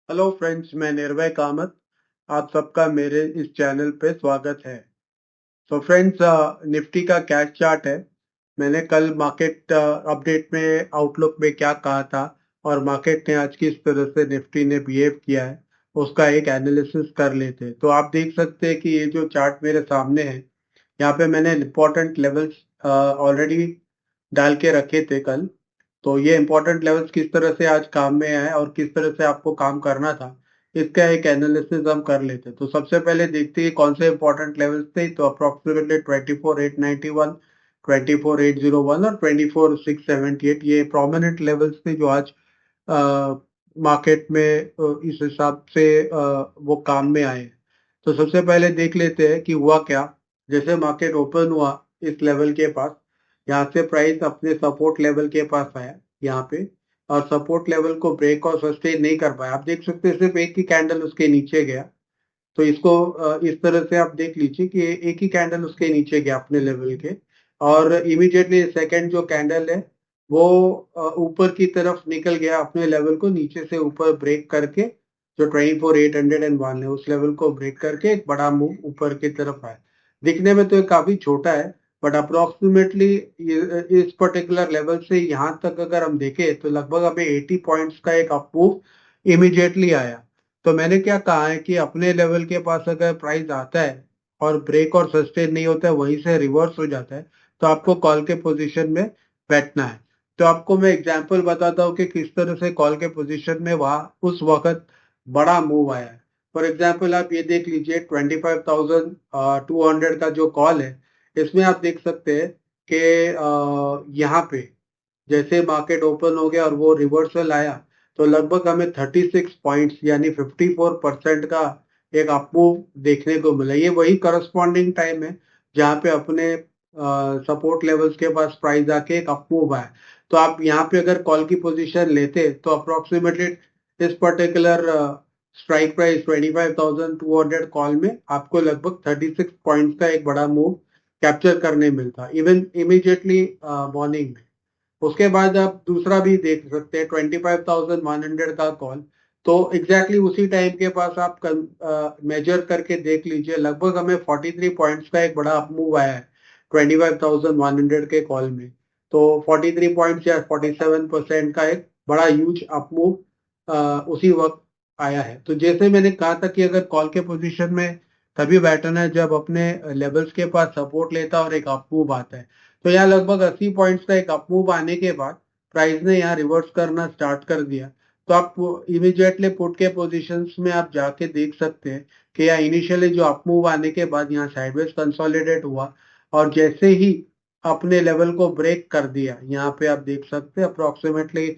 Hello friends, मैं निर्भय कामत। आप सबका मेरे इस चैनल पे स्वागत है। तो फ्रेंड्स, निफ्टी का कैश चार्ट है। मैंने कल मार्केट अपडेट में आउटलुक में क्या कहा था और मार्केट ने आज किस तरह से निफ्टी ने बिहेव किया है, उसका एक एनालिसिस कर लेते हैं। तो आप देख सकते हैं कि ये जो चार्ट मेरे सामने है, यहाँ पे मैंने इंपॉर्टेंट लेवल्स ऑलरेडी डाल के रखे थे कल। तो ये इंपॉर्टेंट लेवल्स किस तरह से आज काम में आए और किस तरह से आपको काम करना था, इसका एक एनालिसिस हम कर लेते। तो सबसे पहले देखते हैं कौन से इंपॉर्टेंट लेवल्स थे। तो अप्रोक्सीमेटली 24,891, 24,801 और 24,678 ये प्रोमिनेंट लेवल्स थे जो आज मार्केट में इस हिसाब से वो काम में आए। तो सबसे पहले देख लेते हैं कि हुआ क्या। जैसे मार्केट ओपन हुआ इस लेवल के पास, यहाँ से प्राइस अपने सपोर्ट लेवल के पास आया यहाँ पे, और सपोर्ट लेवल को ब्रेक और सस्टेन नहीं कर पाया। आप देख सकते हैं सिर्फ एक ही कैंडल उसके नीचे गया। तो इसको इस तरह से आप देख लीजिए कि एक ही कैंडल उसके नीचे गया अपने लेवल के, और इमीडिएटली सेकंड जो कैंडल है वो ऊपर की तरफ निकल गया अपने लेवल को नीचे से ऊपर ब्रेक करके। जो 24,801 है उस लेवल को ब्रेक करके एक बड़ा मूव ऊपर की तरफ आया। दिखने में तो ये काफी छोटा है, बट अप्रोक्सीमेटली इस पर्टिकुलर लेवल से यहाँ तक अगर हम देखें तो लगभग हमें 80 पॉइंट्स का एक अप मूव इमीडिएटली आया। तो मैंने क्या कहा है कि अपने लेवल के पास अगर प्राइस आता है और ब्रेक और सस्टेन नहीं होता है, वहीं से रिवर्स हो जाता है, तो आपको कॉल के पोजीशन में बैठना है। तो आपको मैं एग्जांपल बताता हूँ कि किस तरह से कॉल के पोजीशन में वहां उस वक्त बड़ा मूव आया है। फॉर एग्जांपल आप ये देख लीजिए 25,200 का जो कॉल है, इसमें आप देख सकते हैं कि यहाँ पे जैसे मार्केट ओपन हो गया और वो रिवर्सल आया, तो लगभग हमें 36 पॉइंट्स यानी 54% का एक अपमूव देखने को मिला। ये वही करस्पॉन्डिंग टाइम है जहाँ पे अपने सपोर्ट लेवल्स के पास प्राइस आके एक अपमूव आया। तो आप यहाँ पे अगर कॉल की पोजीशन लेते तो अप्रोक्सीमेटली इस पर्टिकुलर स्ट्राइक प्राइस 25,200 कॉल में आपको लगभग 36 पॉइंट्स का एक बड़ा मूव कैप्चर करने मिलता इवन इमीडिएटली मॉर्निंग में। उसके बाद आप दूसरा भी देख सकते हैं 25,100 का कॉल। तो एग्जैक्टली उसी टाइम के पास आप मेजर करके देख लीजिए, लगभग हमें 43 पॉइंट्स का एक बड़ा अप मूव आया है 25,100 के कॉल में। तो 43 पॉइंट्स या 47% का एक बड़ा ह्यूज अप मूव उसी वक्त आया है। तो जैसे मैंने कहा था कि अगर कॉल के पोजीशन में तभी बैठना है जब अपने लेवल्स के पास सपोर्ट लेता है और एक अप मूव आता है। तो यहाँ लगभग 80 पॉइंट्स का एक अप मूव आने के बाद प्राइस ने यहाँ रिवर्स करना स्टार्ट कर दिया। तो आप इमीडिएटली पुट के पोजीशंस में आप जाके देख सकते हैं कि यहाँ इनिशियली जो अप मूव आने के बाद यहाँ साइडवेज कंसोलिडेट हुआ, और जैसे ही अपने लेवल को ब्रेक कर दिया, यहाँ पे आप देख सकते हैं अप्रोक्सीमेटली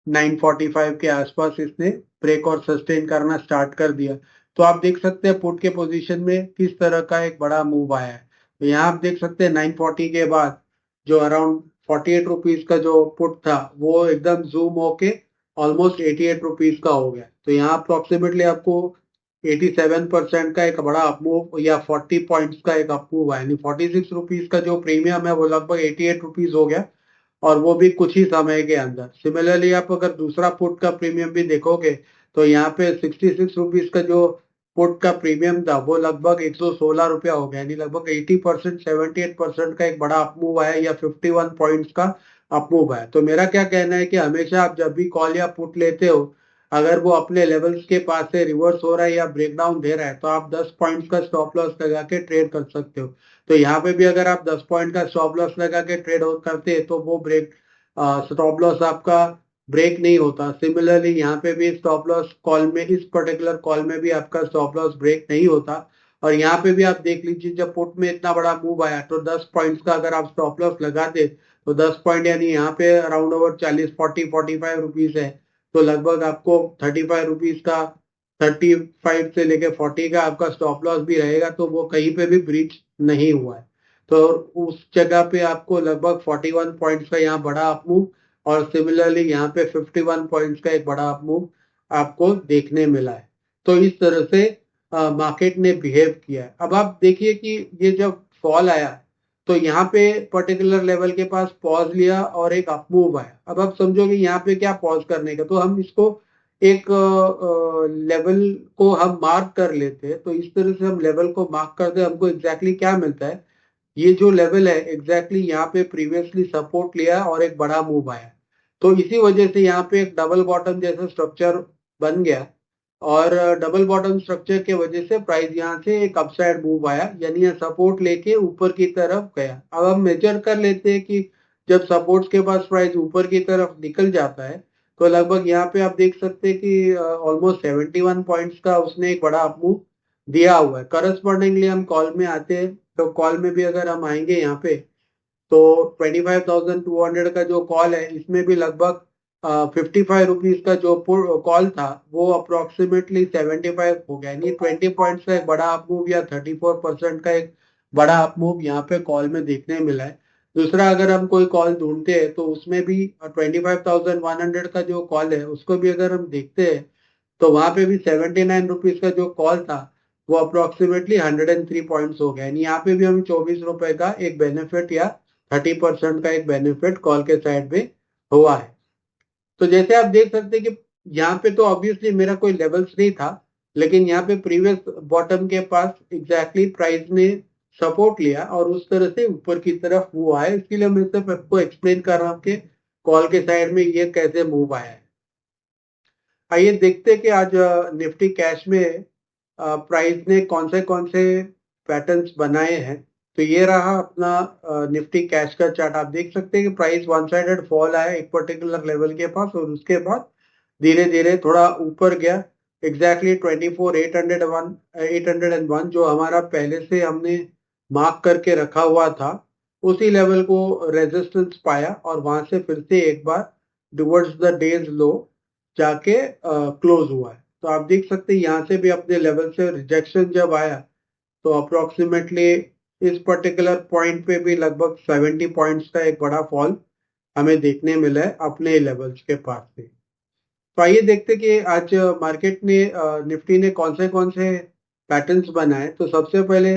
945 के आसपास इसने ब्रेक और सस्टेन करना स्टार्ट कर दिया। तो आप देख सकते हैं पुट के पोजीशन में किस तरह का एक बड़ा मूव आया है। तो यहाँ आप देख सकते हैं 940 के बाद जो अराउंड 48 रुपीज का जो पुट था वो एकदम जूम होके ऑलमोस्ट 88 रुपीज का हो गया। तो यहाँ अप्रोक्सीमेटली आपको 87% का एक बड़ा अपमूव या 40 पॉइंट्स का एक अपमूव आया, यानी 46 रुपीज का जो प्रीमियम है वो लगभग 88 रुपीज हो गया, और वो भी कुछ ही समय के अंदर। सिमिलरली आप अगर दूसरा पुट का प्रीमियम भी देखोगे तो यहाँ पे 66 रुपीज का जो पुट का प्रीमियम था वो लगभग 116 रुपया हो गया, यानी लगभग 80% 78% का एक बड़ा अपमूव आया या 51 पॉइंट्स का अपमूव आया। तो मेरा क्या कहना है कि हमेशा आप जब भी कॉल या पुट लेते हो, अगर वो अपने लेवल्स के पास से रिवर्स हो रहा है या ब्रेकडाउन दे रहा है, तो आप 10 पॉइंट्स का स्टॉप लॉस लगा के ट्रेड कर सकते हो। तो यहाँ पे भी अगर आप 10 पॉइंट का स्टॉप लॉस लगा के ट्रेड करते हैं तो वो ब्रेक स्टॉप लॉस आपका ब्रेक नहीं होता। सिमिलरली यहाँ पे भी स्टॉप लॉस कॉल में, इस पर्टिकुलर कॉल में भी आपका स्टॉप लॉस ब्रेक नहीं होता। और यहाँ पे भी आप देख लीजिए जब पुट में इतना बड़ा मूव आया तो 10 पॉइंट्स का अगर आप स्टॉप लॉस लगा दे तो 10 पॉइंट यानी यहाँ पे अराउंड ओवर 40 45 रुपीज है। तो लगभग आपको 35 रुपीज का, 35 से लेके 40 का आपका स्टॉप लॉस भी रहेगा, तो वो कहीं पे भी ब्रीच नहीं हुआ है। तो उस जगह पे आपको लगभग 41 पॉइंट्स का यहाँ बड़ा अपमूव, और सिमिलरली यहाँ पे 51 पॉइंट्स का एक बड़ा अपमूव आपको देखने मिला है। तो इस तरह से मार्केट ने बिहेव किया है। अब आप देखिए कि ये जब फॉल आया तो यहाँ पे पर्टिकुलर लेवल के पास पॉज लिया और एक अपमूव आया। अब आप समझोगे यहाँ पे क्या पॉज करने का, तो हम इसको एक लेवल को हम मार्क कर लेते हैं, तो इस तरह से हम लेवल को मार्क करते हैं, हमको एग्जैक्टली क्या मिलता है, ये जो लेवल है एग्जैक्टली यहाँ पे प्रीवियसली सपोर्ट लिया और एक बड़ा मूव आया, तो इसी वजह से यहाँ पे एक डबल बॉटम जैसा स्ट्रक्चर बन गया और डबल बॉटम स्ट्रक्चर के वजह से प्राइस यहाँ से एक अपसाइड मूव आया, यानी ये सपोर्ट लेके ऊपर की तरफ गया। अब हम मेजर कर लेते हैं कि जब सपोर्ट्स के पास प्राइस ऊपर की तरफ निकल जाता है तो लगभग यहाँ पे आप देख सकते हैं कि ऑलमोस्ट 71 पॉइंट्स का उसने एक बड़ा अप मूव दिया हुआ है। करस्पॉन्डिंगली हम कॉल में आते हैं, तो कॉल में भी अगर हम आएंगे यहाँ पे तो 25,200 का जो कॉल है इसमें भी लगभग 55 रुपीज का जो कॉल था वो अप्रोक्सीमेटली 75 हो गया, यानी 20 पॉइंट्स का एक बड़ा अप मूव या 34% का एक बड़ा अप मूव यहाँ पे कॉल में देखने मिला है। दूसरा, अगर हम कोई कॉल ढूंढते हैं तो उसमें भी 25,100 का जो कॉल है उसको भी अगर हम देखते हैं तो वहां पे भी 79 रुपीज का जो कॉल था वो अप्रोक्सीमेटली 103 पॉइंट्स हो गया, यानी यहाँ पे भी हमें 24 रुपए का एक बेनिफिट या 30% का एक बेनिफिट कॉल के साइड में हुआ है। तो जैसे आप देख सकते हैं कि यहाँ पे तो ऑब्वियसली मेरा कोई लेवल्स नहीं था, लेकिन यहाँ पे प्रीवियस बॉटम के पास एग्जैक्टली प्राइस ने सपोर्ट लिया और उस तरह से ऊपर की तरफ मूव आया। इसके लिए मैं सिर्फ आपको एक्सप्लेन कर रहा हूँ कि कॉल के साइड में ये कैसे मूव आया है। आइए देखते हैं कि आज निफ्टी कैश में प्राइस ने कौन से पैटर्न्स बनाए हैं। तो ये रहा अपना निफ्टी कैश का चार्ट। आप देख सकते हैं कि प्राइस वन साइडेड फॉल आया एक पर्टिकुलर लेवल के पास और उसके बाद धीरे धीरे थोड़ा ऊपर गया। एग्जैक्टली 24,801 जो हमारा पहले से हमने मार्क करके रखा हुआ था उसी लेवल को रेजिस्टेंस पाया और वहां से फिर से एक बार टुवर्ड्स द डेज लो जाके क्लोज हुआ है। तो आप देख सकते हैं यहाँ से भी अपने लेवल से रिजेक्शन जब आया तो अप्रोक्सीमेटली इस पर्टिकुलर पॉइंट पे भी लगभग 70 पॉइंट्स का एक बड़ा फॉल हमें देखने मिला है अपने लेवल्स के पास से। तो आइए देखते हैं कि आज मार्केट ने निफ्टी ने कौन से पैटर्न्स बनाए। तो सबसे पहले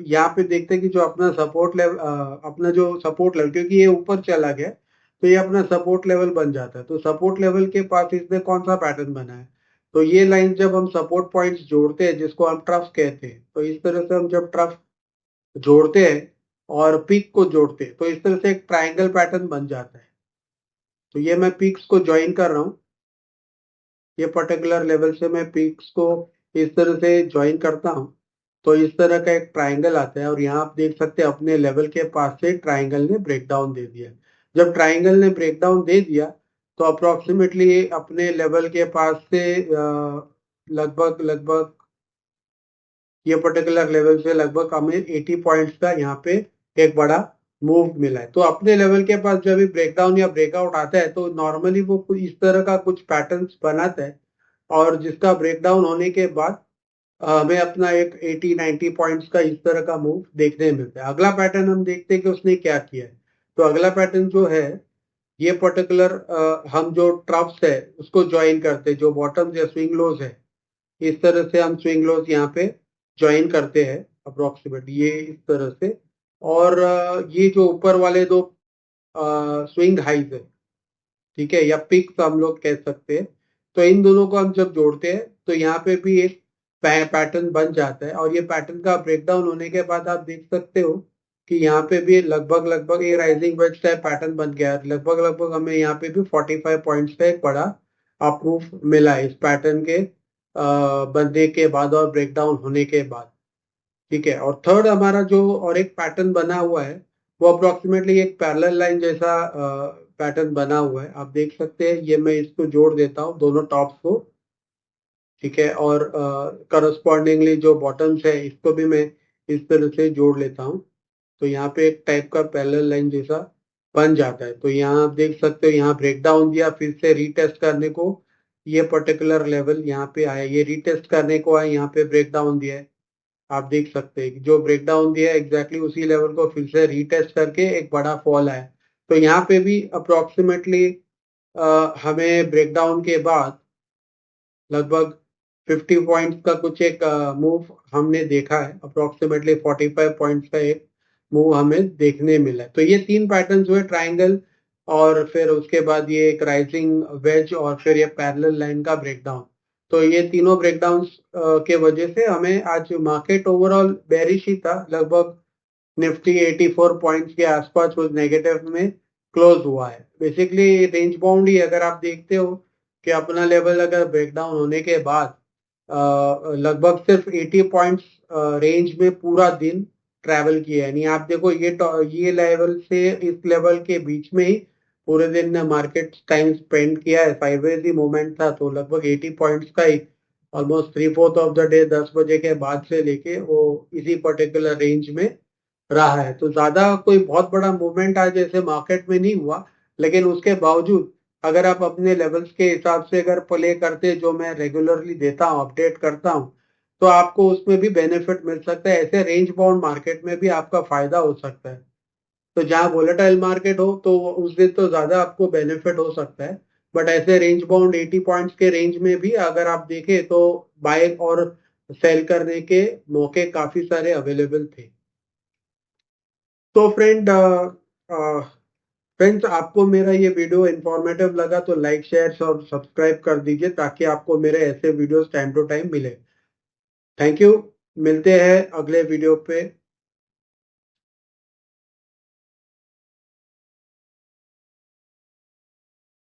यहाँ पे देखते हैं कि जो अपना सपोर्ट लेवल अपना जो सपोर्ट लेवल, क्योंकि ये ऊपर चला गया तो ये अपना सपोर्ट लेवल बन जाता है। तो सपोर्ट लेवल के पास इसने कौन सा पैटर्न बनाया, तो ये लाइन जब हम सपोर्ट पॉइंट्स जोड़ते हैं जिसको हम ट्रफ कहते हैं, तो इस तरह से हम जब ट्रफ जोड़ते हैं और पीक को जोड़ते हैं तो इस तरह से एक ट्राइंगल पैटर्न बन जाता है। तो ये मैं पीक्स को ज्वाइन कर रहा हूँ, ये पर्टिकुलर लेवल से मैं पीक्स को इस तरह से ज्वाइन करता हूँ तो इस तरह का एक ट्राइंगल आता है और यहाँ आप देख सकते हैं अपने लेवल के पास से ट्राइंगल ने ब्रेकडाउन दे दिया। जब ट्राइंगल ने ब्रेकडाउन दे दिया तो अप्रोक्सीमेटली अपने लेवल के पास से लगभग लगभग ये पर्टिकुलर लेवल से लगभग हमें 80 पॉइंट्स का यहाँ पे एक बड़ा मूव मिला है। तो अपने लेवल के पास जब भी ब्रेकडाउन या ब्रेकआउट आता है तो नॉर्मली वो इस तरह का कुछ पैटर्न्स बनाता है और जिसका ब्रेकडाउन होने के बाद हमें अपना एक 80-90 पॉइंट्स का इस तरह का मूव देखने मिलता है। अगला पैटर्न हम देखते हैं कि उसने क्या किया है। तो अगला पैटर्न जो है ये पर्टिकुलर हम जो ट्रफ्स है उसको ज्वाइन करते हैं, जो बॉटम्स या स्विंग लोज है इस तरह से हम स्विंग लोज यहाँ पे ज्वाइन करते हैं अप्रोक्सीमेट ये इस तरह से। और ये जो ऊपर वाले दो स्विंग हाइज है, ठीक है, या पिक्स हम लोग कह सकते हैं, तो इन दोनों को हम जब जोड़ते हैं तो यहाँ पे भी एक पैटर्न बन जाता है और ये पैटर्न का ब्रेकडाउन होने के बाद आप देख सकते हो कि यहाँ पे भी लगभग लगभग ये राइजिंग वेज टाइप पैटर्न बन गया है। लगभग लगभग हमें यहाँ पे भी 45 पॉइंट्स का एक बड़ा अप्रूव मिला है इस पैटर्न के बनने के बाद और ब्रेकडाउन होने के बाद, ठीक है। और थर्ड हमारा जो और एक पैटर्न बना हुआ है वो अप्रोक्सीमेटली एक पैरेलल लाइन जैसा पैटर्न बना हुआ है। आप देख सकते हैं, ये मैं इसको जोड़ देता हूँ दोनों टॉप्स को, ठीक है, और करस्पॉन्डिंगली जो बॉटम्स है इसको भी मैं इस तरह से जोड़ लेता हूँ। तो यहाँ पे एक टाइप का पैरेलल लाइन जैसा बन जाता है। तो यहाँ आप देख सकते हो यहाँ ब्रेकडाउन दिया, फिर से रीटेस्ट करने को ये पर्टिकुलर लेवल यहाँ पे आया, ये रीटेस्ट करने को आया, यहाँ पे ब्रेकडाउन दिया है। आप देख सकते हैं कि जो ब्रेकडाउन दिया है एग्जैक्टली उसी लेवल को फिर से रीटेस्ट करके एक बड़ा फॉल आया। तो यहाँ पे भी अप्रोक्सीमेटली हमें ब्रेकडाउन के बाद लगभग 50 पॉइंट्स का कुछ एक मूव हमने देखा है। अप्रोक्सीमेटली 45 पॉइंट्स का एक मूव हमें देखने मिला है। तो ये तीन पैटर्न जो है ट्राइंगल और फिर उसके बाद ये एक राइजिंग वेज और फिर ये पैरेलल लाइन का ब्रेकडाउन। तो ये तीनों ब्रेकडाउन के वजह से हमें आज मार्केट ओवरऑल बेरिश ही था, लगभग निफ्टी 84 पॉइंट्स के आसपास वो नेगेटिव में क्लोज हुआ है। बेसिकली रेंज बाउंड ही, अगर आप देखते हो कि अपना लेवल अगर ब्रेकडाउन होने के बाद लगभग सिर्फ 80 पॉइंट्स रेंज में पूरा दिन ट्रैवल किया है। यानी आप देखो ये लेवल से इस लेवल के बीच में ही पूरे दिन ने मार्केट टाइम स्पेंड किया है, साइडवेज ही मूवमेंट था। तो लगभग 80 पॉइंट्स का ही ऑलमोस्ट 3/4 ऑफ द डे 10 बजे के बाद से लेके वो इसी पर्टिकुलर रेंज में रहा है। तो ज्यादा कोई बहुत बड़ा मूवमेंट आज ऐसे मार्केट में नहीं हुआ, लेकिन उसके बावजूद अगर आप अपने लेवल्स के हिसाब से अगर प्ले करते, जो मैं रेगुलरली देता हूँ, अपडेट करता हूँ, तो आपको उसमें भी बेनिफिट मिल सकता है। ऐसे रेंज बाउंड मार्केट में भी आपका फायदा हो सकता है। तो जहाँ वोलेटाइल मार्केट हो तो उस दिन तो ज्यादा आपको बेनिफिट हो सकता है, बट ऐसे रेंज बाउंड 80 पॉइंट्स के रेंज में भी अगर आप देखें तो बाय और सेल करने के मौके काफी सारे अवेलेबल थे। तो फ्रेंड्स, आपको मेरा ये वीडियो इंफॉर्मेटिव लगा तो लाइक शेयर और सब्सक्राइब कर दीजिए, ताकि आपको मेरे ऐसे वीडियोस टाइम टू टाइम मिले। Thank you. मिलते हैं अगले वीडियो पे।